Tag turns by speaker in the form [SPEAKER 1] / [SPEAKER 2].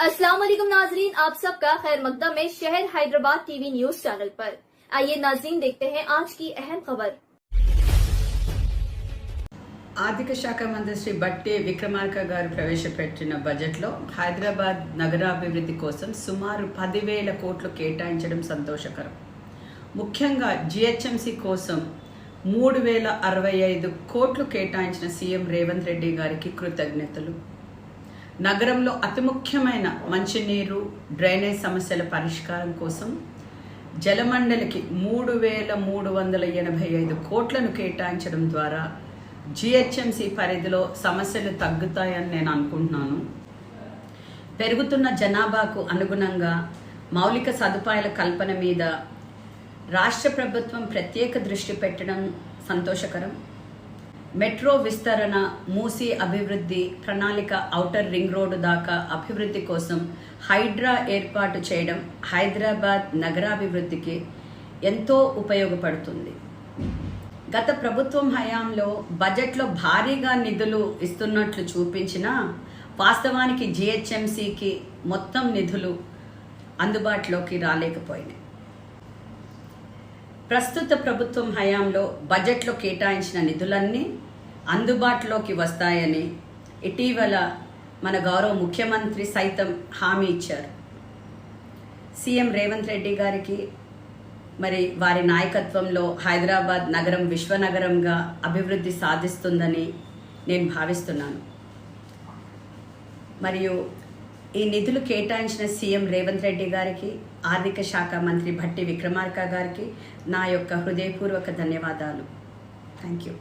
[SPEAKER 1] अस्सलाम वालेकुम नाजरीन, आप सबका खैर मकदम है शहर हैदराबाद टीवी न्यूज चैनल पर। आइए नाजरीन देखते हैं आज की अहम खबर।
[SPEAKER 2] ఆర్థిక శాఖ మంత్రి శ్రీ బట్టి విక్రమార్క గారు ప్రవేశపెట్టిన బడ్జెట్లో హైదరాబాద్ నగరాభివృద్ధి కోసం సుమారు 10,000 కోట్లు కేటాయించడం సంతోషకరం. ముఖ్యంగా జిహెచ్ఎంసీ కోసం 3,065 కోట్లు కేటాయించిన సీఎం రేవంత్ రెడ్డి గారికి కృతజ్ఞతలు. నగరంలో అతి ముఖ్యమైన మంచినీరు, డ్రైనేజ్ సమస్యల పరిష్కారం కోసం జలమండలికి 3,385 కోట్లను కేటాయించడం ద్వారా జిహెచ్ఎంసీ పరిధిలో సమస్యలు తగ్గుతాయని నేను అనుకుంటున్నాను. పెరుగుతున్న జనాభాకు అనుగుణంగా మౌలిక సదుపాయాల కల్పన మీద రాష్ట్ర ప్రభుత్వం ప్రత్యేక దృష్టి పెట్టడం సంతోషకరం. మెట్రో విస్తరణ, మూసీ అభివృద్ధి ప్రణాళిక, ఔటర్ రింగ్ రోడ్డు దాకా అభివృద్ధి కోసం హైడ్రా ఏర్పాటు చేయడం హైదరాబాద్ నగరాభివృద్ధికి ఎంతో ఉపయోగపడుతుంది. గత ప్రభుత్వం హయాంలో బడ్జెట్లో భారీగా నిధులు ఇస్తున్నట్లు చూపించినా వాస్తవానికి జిహెచ్ఎంసీకి మొత్తం నిధులు అందుబాటులోకి రాలేకపోయినాయి. ప్రస్తుత ప్రభుత్వం హయాంలో బడ్జెట్లో కేటాయించిన నిధులన్నీ అందుబాటులోకి వస్తాయని ఇటీవల మన గౌరవ ముఖ్యమంత్రి సైతం హామీ ఇచ్చారు. సీఎం రేవంత్ రెడ్డి గారికి మరి వారి నాయకత్వంలో హైదరాబాద్ నగరం విశ్వనగరంగా అభివృద్ధి సాధిస్తుందని నేను భావిస్తున్నాను. మరియు ఈ నిధులు కేటాయించిన సీఎం రేవంత్ రెడ్డి గారికి, ఆర్థిక శాఖ మంత్రి భట్టి విక్రమార్క గారికి నా యొక్క హృదయపూర్వక ధన్యవాదాలు. Thank you.